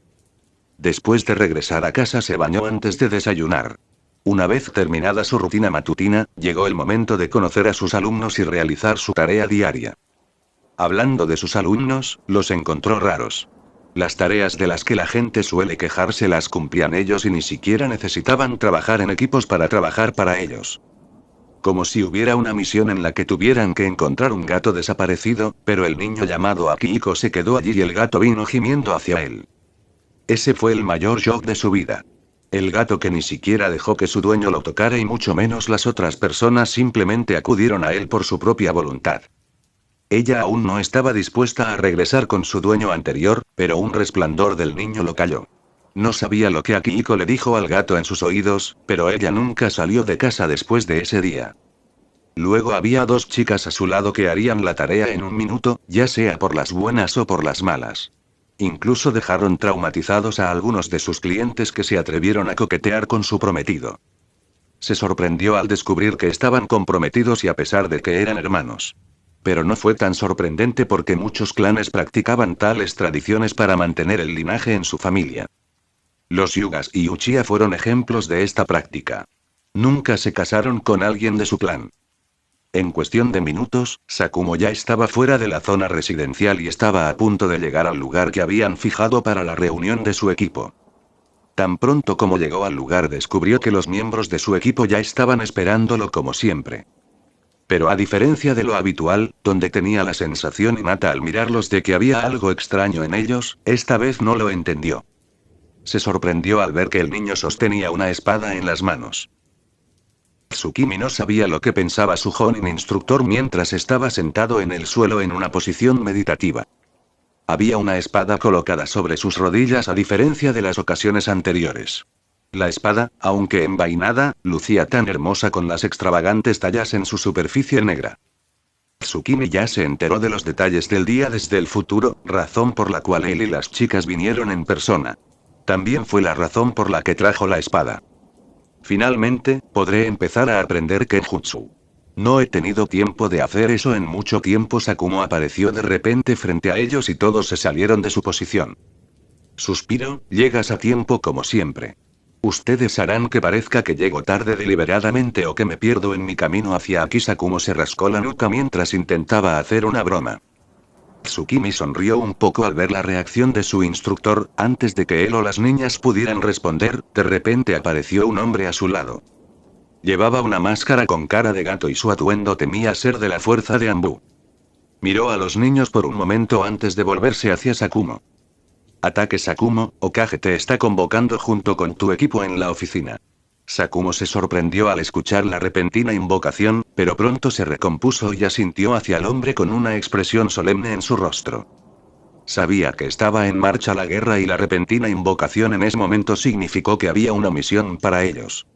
Después de regresar a casa se bañó antes de desayunar. Una vez terminada su rutina matutina, llegó el momento de conocer a sus alumnos y realizar su tarea diaria. Hablando de sus alumnos, los encontró raros. Las tareas de las que la gente suele quejarse las cumplían ellos y ni siquiera necesitaban trabajar en equipos para trabajar para ellos. Como si hubiera una misión en la que tuvieran que encontrar un gato desaparecido, pero el niño llamado Akihiko se quedó allí y el gato vino gimiendo hacia él. Ese fue el mayor shock de su vida. El gato que ni siquiera dejó que su dueño lo tocara y mucho menos las otras personas simplemente acudieron a él por su propia voluntad. Ella aún no estaba dispuesta a regresar con su dueño anterior, pero un resplandor del niño lo calló. No sabía lo que Akihiko le dijo al gato en sus oídos, pero ella nunca salió de casa después de ese día. Luego había 2 chicas a su lado que harían la tarea en 1 minuto, ya sea por las buenas o por las malas. Incluso dejaron traumatizados a algunos de sus clientes que se atrevieron a coquetear con su prometido. Se sorprendió al descubrir que estaban comprometidos y a pesar de que eran hermanos. Pero no fue tan sorprendente porque muchos clanes practicaban tales tradiciones para mantener el linaje en su familia. Los Yugas y Uchiha fueron ejemplos de esta práctica. Nunca se casaron con alguien de su clan. En cuestión de minutos, Sakumo ya estaba fuera de la zona residencial y estaba a punto de llegar al lugar que habían fijado para la reunión de su equipo. Tan pronto como llegó al lugar descubrió que los miembros de su equipo ya estaban esperándolo como siempre. Pero a diferencia de lo habitual, donde tenía la sensación innata al mirarlos de que había algo extraño en ellos, esta vez no lo entendió. Se sorprendió al ver que el niño sostenía una espada en las manos. Tsukimi no sabía lo que pensaba su Jonin instructor mientras estaba sentado en el suelo en una posición meditativa. Había una espada colocada sobre sus rodillas a diferencia de las ocasiones anteriores. La espada, aunque envainada, lucía tan hermosa con las extravagantes tallas en su superficie negra. Tsukimi ya se enteró de los detalles del día desde el futuro, razón por la cual él y las chicas vinieron en persona. También fue la razón por la que trajo la espada. Finalmente, podré empezar a aprender Kenjutsu. No he tenido tiempo de hacer eso en mucho tiempo. Sakumo apareció de repente frente a ellos y todos se salieron de su posición. Suspiro, llegas a tiempo como siempre. Ustedes harán que parezca que llego tarde deliberadamente o que me pierdo en mi camino hacia aquí. Sakumo se rascó la nuca mientras intentaba hacer una broma. Tsukimi sonrió un poco al ver la reacción de su instructor. Antes de que él o las niñas pudieran responder, de repente apareció un hombre a su lado. Llevaba una máscara con cara de gato y su atuendo temía ser de la fuerza de Anbu. Miró a los niños por un momento antes de volverse hacia Sakumo. Ataque Sakumo, Hokage te está convocando junto con tu equipo en la oficina. Sakumo se sorprendió al escuchar la repentina invocación, pero pronto se recompuso y asintió hacia el hombre con una expresión solemne en su rostro. Sabía que estaba en marcha la guerra y la repentina invocación en ese momento significó que había una misión para ellos.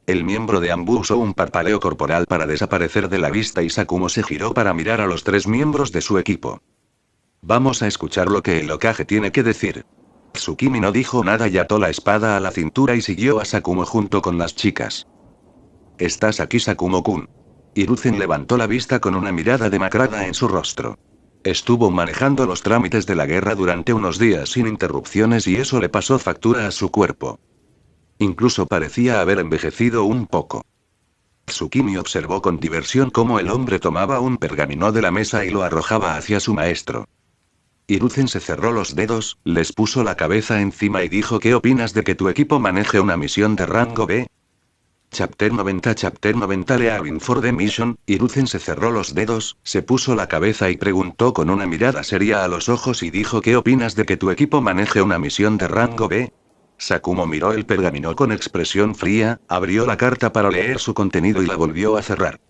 El miembro de Anbu usó un parpadeo corporal para desaparecer de la vista y Sakumo se giró para mirar a los tres miembros de su equipo. Vamos a escuchar lo que el Hokage tiene que decir. Tsukimi no dijo nada y ató la espada a la cintura y siguió a Sakumo junto con las chicas. ¿Estás aquí, Sakumo-kun? Hiruzen levantó la vista con una mirada demacrada en su rostro. Estuvo manejando los trámites de la guerra durante unos días sin interrupciones y eso le pasó factura a su cuerpo. Incluso parecía haber envejecido un poco. Tsukimi observó con diversión cómo el hombre tomaba un pergamino de la mesa y lo arrojaba hacia su maestro. Hiruzen se cerró los dedos, les puso la cabeza encima y dijo: ¿Qué opinas de que tu equipo maneje una misión de rango B? Chapter 90 Leaving for the Mission. Hiruzen se cerró los dedos, se puso la cabeza y preguntó con una mirada seria a los ojos y dijo: ¿Qué opinas de que tu equipo maneje una misión de rango B? Sakumo miró el pergamino con expresión fría, abrió la carta para leer su contenido y la volvió a cerrar.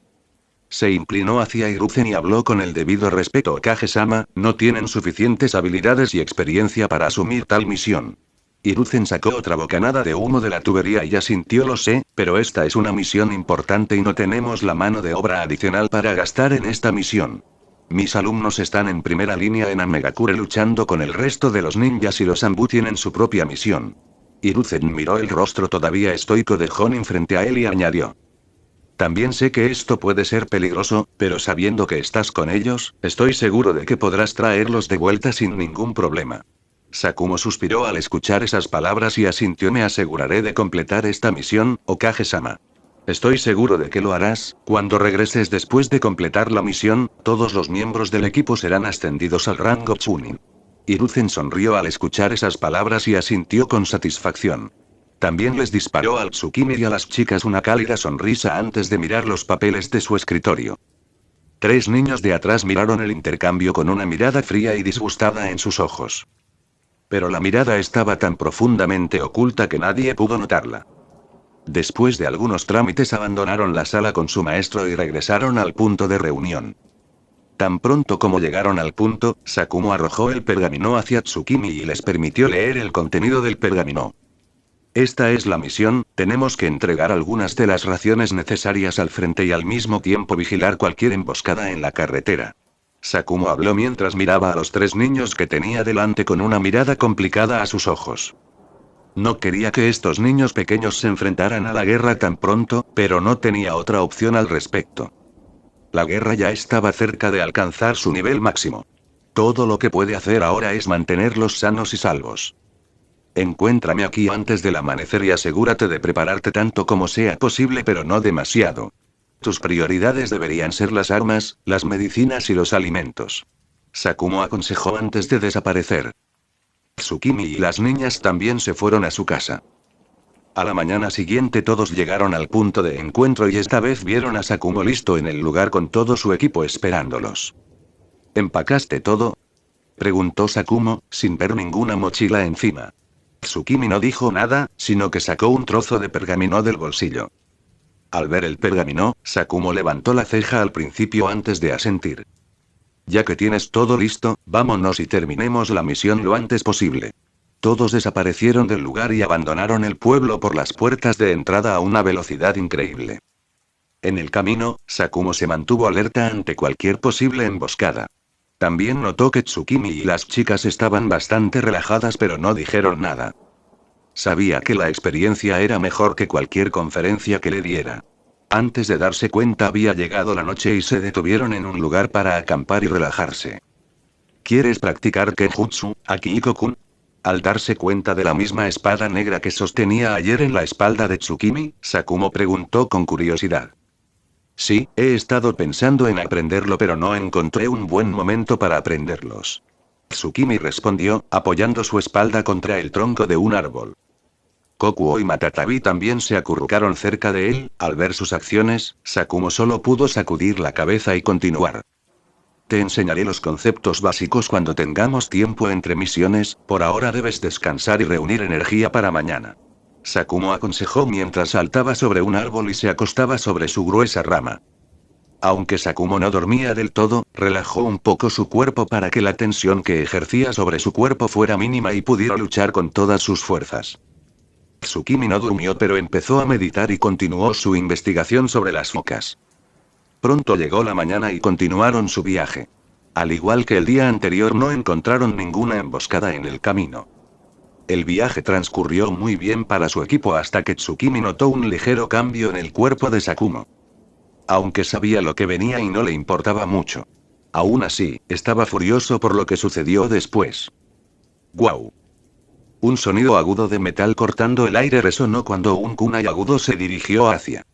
Se inclinó hacia Hiruzen y habló con el debido respeto. Hokage-sama, no tienen suficientes habilidades y experiencia para asumir tal misión. Hiruzen sacó otra bocanada de humo de la tubería y asintió: lo sé, pero esta es una misión importante y no tenemos la mano de obra adicional para gastar en esta misión. Mis alumnos están en primera línea en Amegakure luchando con el resto de los ninjas y los Anbu tienen su propia misión. Hiruzen miró el rostro todavía estoico de Jonin frente a él y añadió: también sé que esto puede ser peligroso, pero sabiendo que estás con ellos, estoy seguro de que podrás traerlos de vuelta sin ningún problema. Sakumo suspiró al escuchar esas palabras y asintió: me aseguraré de completar esta misión, Hokage-sama. Estoy seguro de que lo harás. Cuando regreses después de completar la misión, todos los miembros del equipo serán ascendidos al rango Chunin. Hiruzen sonrió al escuchar esas palabras y asintió con satisfacción. También les disparó al Tsukimi y a las chicas una cálida sonrisa antes de mirar los papeles de su escritorio. Tres niños de atrás miraron el intercambio con una mirada fría y disgustada en sus ojos. Pero la mirada estaba tan profundamente oculta que nadie pudo notarla. Después de algunos trámites abandonaron la sala con su maestro y regresaron al punto de reunión. Tan pronto como llegaron al punto, Sakumo arrojó el pergamino hacia Tsukimi y les permitió leer el contenido del pergamino. Esta es la misión, tenemos que entregar algunas de las raciones necesarias al frente y al mismo tiempo vigilar cualquier emboscada en la carretera. Sakumo habló mientras miraba a los tres niños que tenía delante con una mirada complicada a sus ojos. No quería que estos niños pequeños se enfrentaran a la guerra tan pronto, pero no tenía otra opción al respecto. La guerra ya estaba cerca de alcanzar su nivel máximo. Todo lo que puede hacer ahora es mantenerlos sanos y salvos. Encuéntrame aquí antes del amanecer y asegúrate de prepararte tanto como sea posible, pero no demasiado. Tus prioridades deberían ser las armas, las medicinas y los alimentos. Sakumo aconsejó antes de desaparecer. Tsukimi y las niñas también se fueron a su casa. A la mañana siguiente todos llegaron al punto de encuentro y esta vez vieron a Sakumo listo en el lugar con todo su equipo esperándolos. ¿Empacaste todo?, preguntó Sakumo, sin ver ninguna mochila encima. Tsukimi no dijo nada, sino que sacó un trozo de pergamino del bolsillo. Al ver el pergamino, Sakumo levantó la ceja al principio antes de asentir. Ya que tienes todo listo, vámonos y terminemos la misión lo antes posible. Todos desaparecieron del lugar y abandonaron el pueblo por las puertas de entrada a una velocidad increíble. En el camino, Sakumo se mantuvo alerta ante cualquier posible emboscada. También notó que Tsukimi y las chicas estaban bastante relajadas pero no dijeron nada. Sabía que la experiencia era mejor que cualquier conferencia que le diera. Antes de darse cuenta había llegado la noche y se detuvieron en un lugar para acampar y relajarse. ¿Quieres practicar Kenjutsu, Akihiko-kun? Al darse cuenta de la misma espada negra que sostenía ayer en la espalda de Tsukimi, Sakumo preguntó con curiosidad. Sí, he estado pensando en aprenderlo pero no encontré un buen momento para aprenderlos. Tsukimi respondió, apoyando su espalda contra el tronco de un árbol. Kokuo y Matatabi también se acurrucaron cerca de él. Al ver sus acciones, Sakumo solo pudo sacudir la cabeza y continuar. Te enseñaré los conceptos básicos cuando tengamos tiempo entre misiones, por ahora debes descansar y reunir energía para mañana. Sakumo aconsejó mientras saltaba sobre un árbol y se acostaba sobre su gruesa rama. Aunque Sakumo no dormía del todo, relajó un poco su cuerpo para que la tensión que ejercía sobre su cuerpo fuera mínima y pudiera luchar con todas sus fuerzas. Tsukimi no durmió pero empezó a meditar y continuó su investigación sobre las focas. Pronto llegó la mañana y continuaron su viaje. Al igual que el día anterior no encontraron ninguna emboscada en el camino. El viaje transcurrió muy bien para su equipo hasta que Tsukimi notó un ligero cambio en el cuerpo de Sakumo. Aunque sabía lo que venía y no le importaba mucho. Aún así, estaba furioso por lo que sucedió después. ¡Guau! Un sonido agudo de metal cortando el aire resonó cuando un kunai agudo se dirigió hacia